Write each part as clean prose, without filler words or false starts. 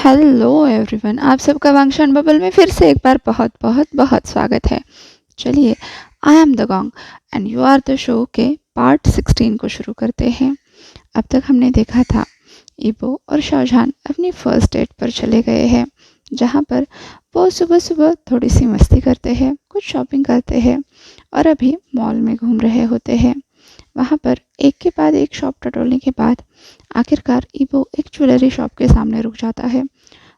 Hello everyone, आप सबका वांगशान bubble में फिर से एक बार बहुत बहुत बहुत स्वागत है। चलिए, I am the gong and you are the show के पार्ट 16 को शुरू करते हैं। अब तक हमने देखा था ईबो और शाहजहान अपनी फर्स्ट डेट पर चले गए हैं, जहाँ पर वो सुबह सुबह थोड़ी सी मस्ती करते हैं, कुछ शॉपिंग करते हैं और अभी मॉल में घूम रहे होते हैं। वहाँ पर एक के बाद एक शॉप टटोलने के बाद आखिरकार ईबो एक ज्वेलरी शॉप के सामने रुक जाता है।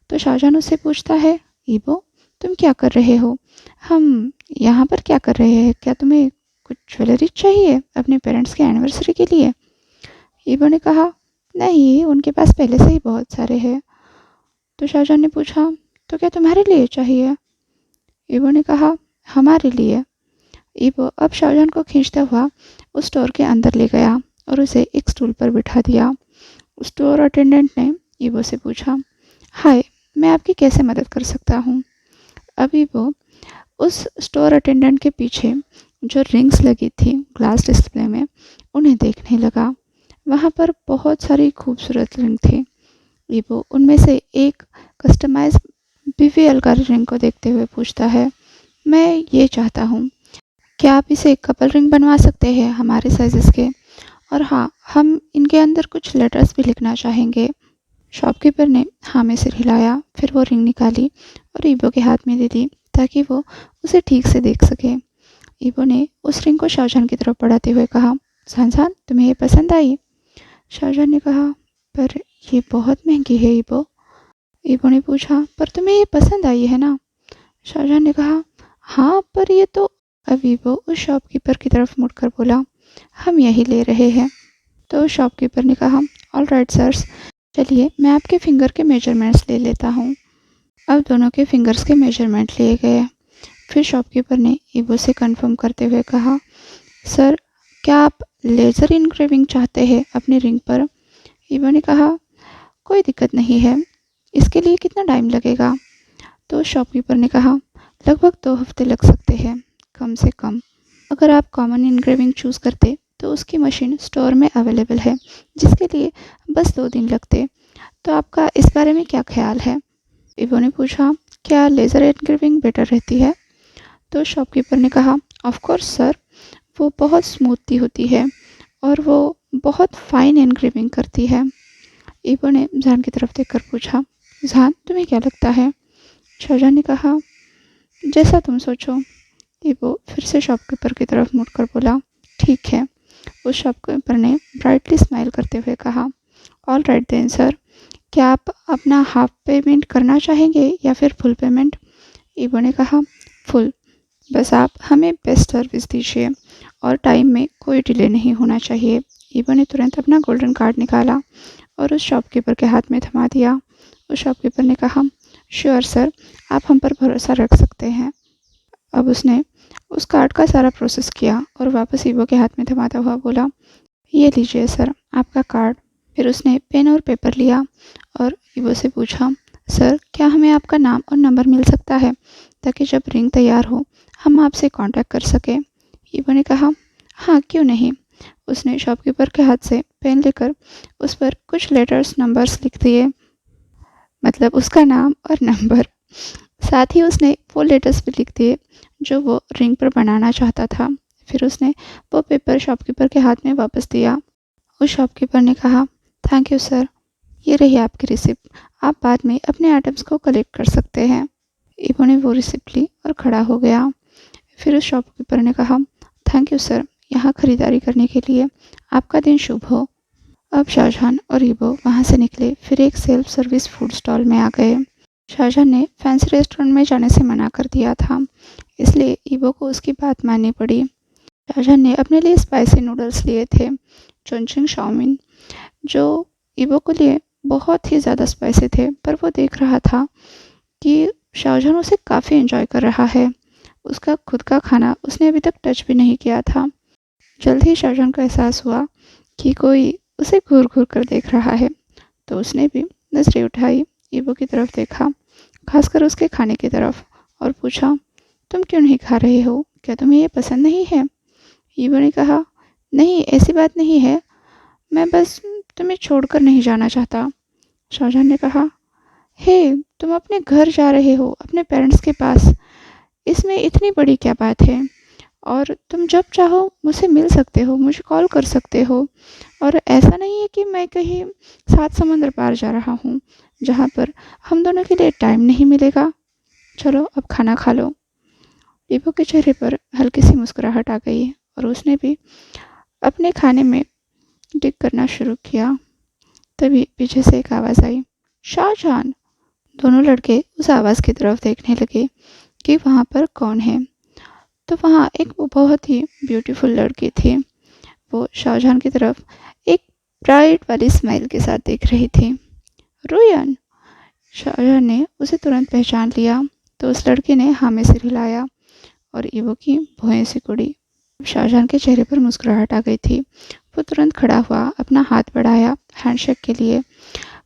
तो शाहजहान उससे पूछता है, ईबो तुम क्या कर रहे हो? हम यहाँ पर क्या कर रहे हैं? क्या तुम्हें कुछ ज्वेलरी चाहिए अपने पेरेंट्स के एनिवर्सरी के लिए? ईबो ने कहा, नहीं, उनके पास पहले से ही बहुत सारे हैं। तो शाहजहान ने पूछा, तो क्या तुम्हारे लिए चाहिए? ईबो ने कहा, हमारे लिए। ईबो अब शाहजहान को खींचता हुआ उस स्टोर के अंदर ले गया और उसे एक स्टूल पर बिठा दिया। स्टोर अटेंडेंट ने ईबो से पूछा, हाय, मैं आपकी कैसे मदद कर सकता हूँ? अब ईबो उस स्टोर अटेंडेंट के पीछे जो रिंग्स लगी थी ग्लास डिस्प्ले में, उन्हें देखने लगा। वहाँ पर बहुत सारी खूबसूरत रिंग थी। ईबो उनमें से एक कस्टमाइज बीवीएल का रिंग को देखते हुए पूछता है, मैं ये चाहता हूँ, क्या आप इसे कपल रिंग बनवा सकते हैं हमारे साइजेस के? और हाँ, हम इनके अंदर कुछ लेटर्स भी लिखना चाहेंगे। शॉपकीपर ने हाँ में सिर हिलाया, फिर वो रिंग निकाली और ईबो के हाथ में दे दी ताकि वो उसे ठीक से देख सके। ईबो ने उस रिंग को शाहजहान की तरफ बढ़ाते हुए कहा, शाहजहान, तुम्हें ये पसंद आई? शाहजहान ने कहा, पर ये बहुत महंगी है ईबो। ईबो ने पूछा, पर तुम्हें ये पसंद आई है ना? शाहजहान ने कहा, हाँ, पर ये तो। अब ईबो उस शॉपकीपर की तरफ मुड़कर बोला, हम यही ले रहे हैं। तो शॉपकीपर ने कहा, ऑल राइट सर्स, चलिए मैं आपके फिंगर के मेजरमेंट्स ले लेता हूँ। अब दोनों के फिंगर्स के मेजरमेंट लिए गए। फिर शॉपकीपर ने ईबो से कंफर्म करते हुए कहा, सर, क्या आप लेज़र इनग्रेविंग चाहते हैं अपनी रिंग पर? ईबो ने कहा, कोई दिक्कत नहीं है, इसके लिए कितना टाइम लगेगा? तो शॉपकीपर ने कहा, लगभग 2 हफ्ते लग सकते हैं, कम से कम। अगर आप कॉमन इनग्रेविंग चूज़ करते तो उसकी मशीन स्टोर में अवेलेबल है, जिसके लिए बस 2 दिन लगते। तो आपका इस बारे में क्या ख्याल है? ईबो ने पूछा, क्या लेज़र एनग्रेविंग बेटर रहती है? तो शॉपकीपर ने कहा, ऑफ कोर्स सर, वो बहुत स्मूथी होती है और वो बहुत फाइन एनग्रेविंग करती है। ईबो ने जहान की तरफ देखकर पूछा, जहान, तुम्हें क्या लगता है? शाहजहान ने कहा, जैसा तुम सोचो। ईबो फिर से शॉपकीपर की तरफ मुड़कर बोला, ठीक है। उस शॉपकीपर ने ब्राइटली स्माइल करते हुए कहा, ऑल राइट देन सर, क्या आप अपना हाफ पेमेंट करना चाहेंगे या फिर फुल पेमेंट? ईबो ने कहा, फुल। बस आप हमें बेस्ट सर्विस दीजिए और टाइम में कोई डिले नहीं होना चाहिए। ईबो ने तुरंत अपना गोल्डन कार्ड निकाला और उस शॉपकीपर के हाथ में थमा दिया। उस शॉपकीपर ने कहा, श्योर सर, आप हम पर भरोसा रख सकते हैं। अब उसने उस कार्ड का सारा प्रोसेस किया और वापस ईबो के हाथ में थमाता हुआ बोला, ये लीजिए सर, आपका कार्ड। फिर उसने पेन और पेपर लिया और ईबो से पूछा, सर, क्या हमें आपका नाम और नंबर मिल सकता है ताकि जब रिंग तैयार हो हम आपसे कांटेक्ट कर सकें? ईबो ने कहा, हाँ, क्यों नहीं। उसने शॉपकीपर के हाथ से पेन लेकर उस पर कुछ लेटर्स नंबर्स लिख दिए, मतलब उसका नाम और नंबर। साथ ही उसने वो लेटर्स भी लिख दिए जो वो रिंग पर बनाना चाहता था। फिर उसने वो पेपर शॉपकीपर के हाथ में वापस दिया। उस शॉपकीपर ने कहा, थैंक यू सर, ये रही आपकी रिसिप्ट, आप बाद में अपने आइटम्स को कलेक्ट कर सकते हैं। ईबो ने वो रिसिप्ट ली और खड़ा हो गया। फिर उस शॉपकीपर ने कहा, थैंक यू सर, यहाँ खरीदारी करने के लिए, आपका दिन शुभ हो। अब शाहजहान और ईबो वहाँ से निकले, फिर एक सेल्फ सर्विस फूड स्टॉल में आ गए। शाहजहान ने फैंसी रेस्टोरेंट में जाने से मना कर दिया था, इसलिए ईबो को उसकी बात माननी पड़ी। शाहजहान ने अपने लिए स्पाइसी नूडल्स लिए थे, चोंचिंग चाउमीन, जो ईबो के लिए बहुत ही ज़्यादा स्पाइसी थे, पर वो देख रहा था कि शाहजहान उसे काफ़ी एंजॉय कर रहा है। उसका खुद का खाना उसने अभी तक टच भी नहीं किया था। जल्द ही शाहजहान को एहसास हुआ कि कोई उसे घूर घूर कर देख रहा है, तो उसने भी नजरें उठाई, ईबो की तरफ देखा, खासकर उसके खाने की तरफ, और पूछा, तुम क्यों नहीं खा रहे हो? क्या तुम्हें ये पसंद नहीं है? ईबो ने कहा, नहीं, ऐसी बात नहीं है, मैं बस तुम्हें छोड़कर नहीं जाना चाहता। शाहजहान ने कहा, हे, तुम अपने घर जा रहे हो, अपने पेरेंट्स के पास। इसमें इतनी बड़ी क्या बात है? और तुम जब चाहो मुझसे मिल सकते हो, मुझे कॉल कर सकते हो। और ऐसा नहीं है कि मैं कहीं 7 समुंदर पार जा रहा हूँ, जहाँ पर हम दोनों के लिए टाइम नहीं मिलेगा। चलो अब खाना खा लो। ईवो के चेहरे पर हल्की सी मुस्कुराहट आ गई और उसने भी अपने खाने में डिग करना शुरू किया। तभी पीछे से एक आवाज़ आई, शाहजहान। दोनों लड़के उस आवाज़ की तरफ देखने लगे कि वहाँ पर कौन है। तो वहाँ एक बहुत ही ब्यूटीफुल लड़की थी। वो शाहजहान की तरफ एक ब्राइट वाली स्माइल के साथ देख रही थी। रुयन। शाहजहान ने उसे तुरंत पहचान लिया तो उस लड़की ने हाँ में सिर हिलाया और ईवो की भौहें सिकुड़ी। शाहजहान के चेहरे पर मुस्कुराहट आ गई थी। वो तुरंत खड़ा हुआ, अपना हाथ बढ़ाया हैंडशेक के लिए,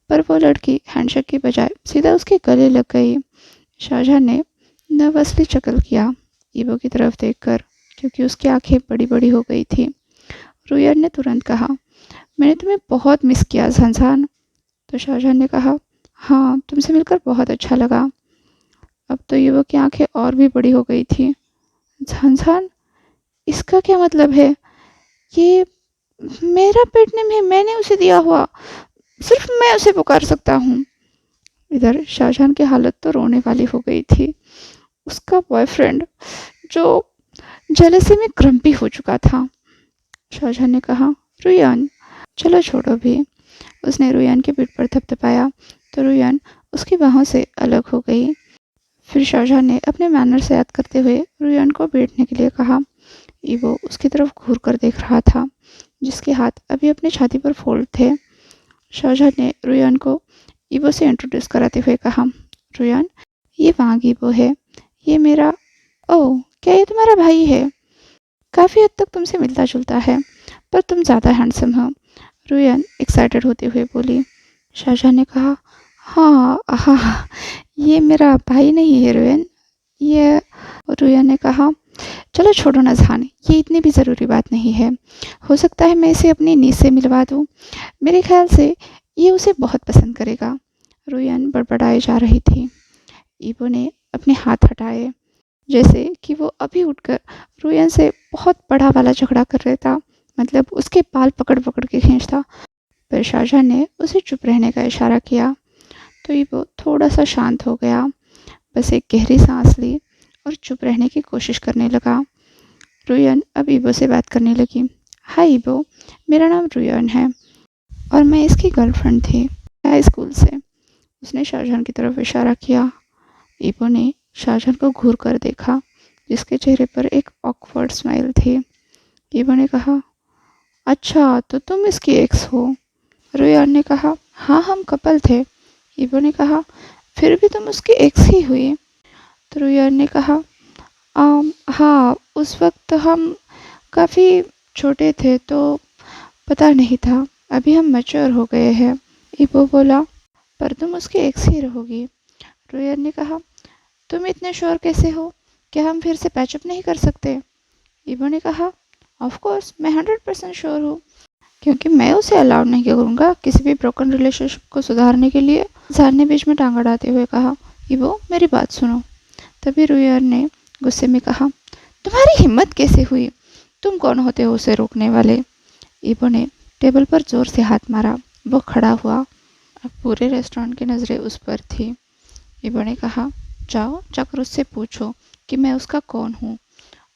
पर वो लड़की हैंडशेक की बजाय सीधा उसके गले लग गई। शाहजहान ने नर्वसली चकल किया ईवो की तरफ देखकर, क्योंकि उसकी आंखें बड़ी बड़ी हो गई थी। रुयन ने तुरंत कहा, मैंने तुम्हें बहुत मिस किया शाहजहान। तो शाहजहान ने कहा, हाँ, तुमसे मिलकर बहुत अच्छा लगा। अब तो ईवो की आंखें और भी बड़ी हो गई थी। शाहजहान, इसका क्या मतलब है? ये मेरा पेट नेम है, मैंने उसे दिया हुआ, सिर्फ मैं उसे पुकार सकता हूँ। इधर शाहजहान की हालत तो रोने वाली हो गई थी। उसका बॉयफ्रेंड जो जेलसी में क्रम्पी हो चुका था। शाहजहान ने कहा, रुयान, चलो छोड़ो भी। उसने रुयान के पीठ पर थपथपाया तो रुयान उसकी बाहों से अलग हो गई। फिर शाहजहान ने अपने मैनर्स याद करते हुए रुयान को बैठने के लिए कहा। ईवो उसकी तरफ घूर कर देख रहा था, जिसके हाथ अभी अपनी छाती पर फोल्ड थे। शाहजहान ने रुयान को ईवो से इंट्रोड्यूस कराते हुए कहा, रुयान, ये वांग ईवो है, ये मेरा, ओह, क्या ये तुम्हारा भाई है? काफ़ी हद तक तुमसे मिलता जुलता है, पर तुम ज़्यादा हैंडसम हो। रुयान एक्साइटेड होते हुए बोली। शाहजहान ने कहा, हाँ हाँ, ये मेरा भाई नहीं है रुयान, ये। रुयान ने कहा, चलो छोड़ो ना जान, ये इतनी भी ज़रूरी बात नहीं है। हो सकता है मैं इसे अपनी नीस से मिलवा दूँ। मेरे ख्याल से ये उसे बहुत पसंद करेगा। रुयान बड़बड़ाए जा रही थी। ईवो ने अपने हाथ हटाए, जैसे कि वो अभी उठकर रुयान से बहुत बड़ा वाला झगड़ा कर रहा था, मतलब उसके बाल पकड़ पकड़ के खींचता। पर शाहजहान ने उसे चुप रहने का इशारा किया तो ईवो थोड़ा सा शांत हो गया। बस एक गहरी सांस ली और चुप रहने की कोशिश करने लगा। रुयान अब ईवो से बात करने लगी। हाय ईवो, मेरा नाम रुयान है और मैं इसकी गर्लफ्रेंड थी हाई स्कूल से। उसने शाहजहान की तरफ इशारा किया। ईवो ने शाहजहान को घूर कर देखा, जिसके चेहरे पर एक ऑकवर्ड स्माइल थी। ईवो ने कहा, अच्छा, तो तुम इसकी एक्स हो? रुयान ने कहा, हाँ, हम कपल थे। ईवो ने कहा, फिर भी तुम उसकी एक्स ही हुई? तो रुयान ने कहा, हाँ, उस वक्त हम काफ़ी छोटे थे तो पता नहीं था, अभी हम मैच्योर हो गए हैं। ईवो बोला, पर तुम उसकी एक्स ही रहोगी। रुयान ने कहा, तुम इतने श्योर कैसे हो? क्या हम फिर से पैचअप नहीं कर सकते? ईवो ने कहा, ऑफ कोर्स, मैं 100% श्योर हूँ, क्योंकि मैं उसे अलाउड नहीं करूँगा किसी भी ब्रोकन रिलेशनशिप को सुधारने के लिए। जान ने बीच में टांग अड़ाते हुए कहा, ईवो, मेरी बात सुनो। तभी रुयान ने गुस्से में कहा, तुम्हारी हिम्मत कैसे हुई? तुम कौन होते हो उसे रोकने वाले? ईवो ने टेबल पर जोर से हाथ मारा। वो खड़ा हुआ। अब पूरे रेस्टोरेंट की नज़रें उस पर थी। ईवो ने कहा, जाओ जाकर उससे पूछो कि मैं उसका कौन हूँ,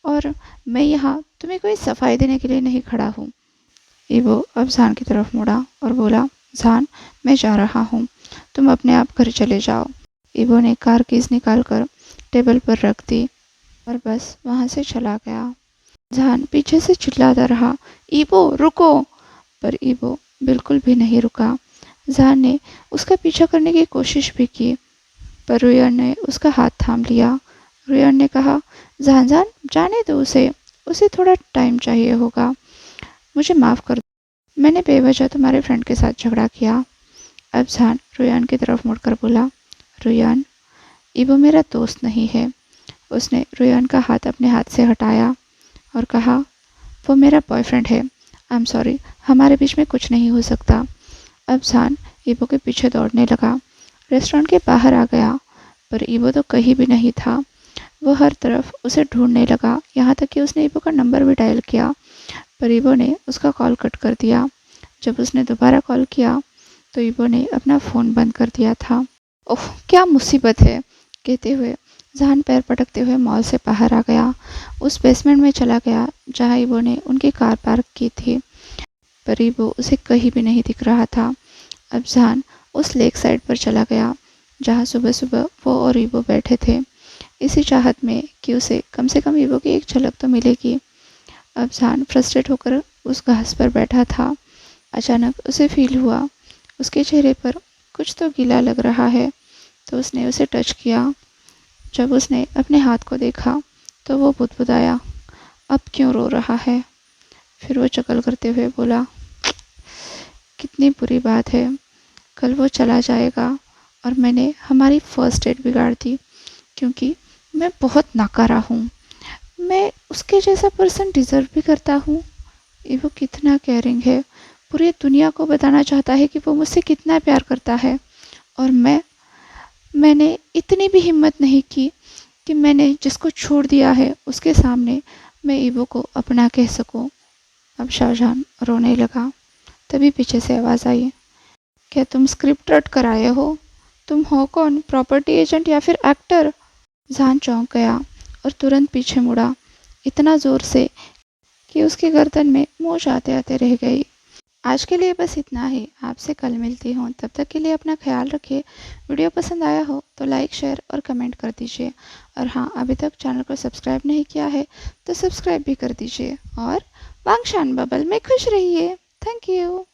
और मैं यहाँ तुम्हें कोई सफाई देने के लिए नहीं खड़ा हूँ। ईवो अब जान की तरफ मुड़ा और बोला, जान, मैं जा रहा हूँ, तुम अपने आप घर चले जाओ। ईवो ने कार कीज निकाल कर टेबल पर रख दी और बस वहाँ से चला गया। जान पीछे से चिल्लाता रहा, ईवो रुको, पर ईवो बिल्कुल भी नहीं रुका। जान ने उसका पीछा करने की कोशिश भी की, पर रुयान ने उसका हाथ थाम लिया। रुयान ने कहा, जान जान, जाने दो उसे थोड़ा टाइम चाहिए होगा। मुझे माफ़ कर दो, मैंने बेवजह तुम्हारे फ्रेंड के साथ झगड़ा किया। अब जान रुयान की तरफ मुड़कर बोला, रुयान, ईवो मेरा दोस्त नहीं है। उसने रुयान का हाथ अपने हाथ से हटाया और कहा, वो मेरा बॉयफ्रेंड है। आई एम सॉरी, हमारे बीच में कुछ नहीं हो सकता। अब जान ईवो के पीछे दौड़ने लगा। रेस्टोरेंट के बाहर आ गया, पर ईवो तो कहीं भी नहीं था। वो हर तरफ उसे ढूंढने लगा, यहाँ तक कि उसने ईवो का नंबर भी डायल किया, पर ईवो ने उसका कॉल कट कर दिया। जब उसने दोबारा कॉल किया तो ईवो ने अपना फ़ोन बंद कर दिया था। ओह क्या मुसीबत है, कहते हुए जहान पैर पटकते हुए मॉल से बाहर आ गया। उस बेसमेंट में चला गया जहाँ ईवो ने उनकी कार पार्क की थी, पर ईवो उसे कहीं भी नहीं दिख रहा था। अब जहान उस लेक साइड पर चला गया जहाँ सुबह सुबह वो और ईवो बैठे थे, इसी चाहत में कि उसे कम से कम ईवो की एक झलक तो मिलेगी। अब जहान फ्रस्ट्रेट होकर उस घास पर बैठा था। अचानक उसे फील हुआ उसके चेहरे पर कुछ तो गीला लग रहा है, तो उसने उसे टच किया। जब उसने अपने हाथ को देखा तो वो बुदबुदाया, अब क्यों रो रहा है? फिर वो चकल करते हुए बोला, कितनी बुरी बात है, कल वो चला जाएगा और मैंने हमारी फर्स्ट डेट बिगाड़ दी, क्योंकि मैं बहुत नाकारा हूँ। मैं उसके जैसा पर्सन डिज़र्व भी करता हूँ। ये वो कितना केयरिंग है, पूरी दुनिया को बताना चाहता है कि वो मुझसे कितना प्यार करता है, और मैंने इतनी भी हिम्मत नहीं की कि मैंने जिसको छोड़ दिया है उसके सामने मैं ईवो को अपना कह सकूं। अब शाहजहान रोने लगा। तभी पीछे से आवाज़ आई, क्या तुम स्क्रिप्ट रट कर आए हो? तुम हो कौन, प्रॉपर्टी एजेंट या फिर एक्टर? जहान चौंक गया और तुरंत पीछे मुड़ा, इतना ज़ोर से कि उसकी गर्दन में मोच आते आते रह गई। आज के लिए बस इतना ही। आपसे कल मिलती हूँ, तब तक के लिए अपना ख्याल रखिए। वीडियो पसंद आया हो तो लाइक शेयर और कमेंट कर दीजिए, और हाँ, अभी तक चैनल को सब्सक्राइब नहीं किया है तो सब्सक्राइब भी कर दीजिए, और वांगशान बबल में खुश रहिए। Thank you.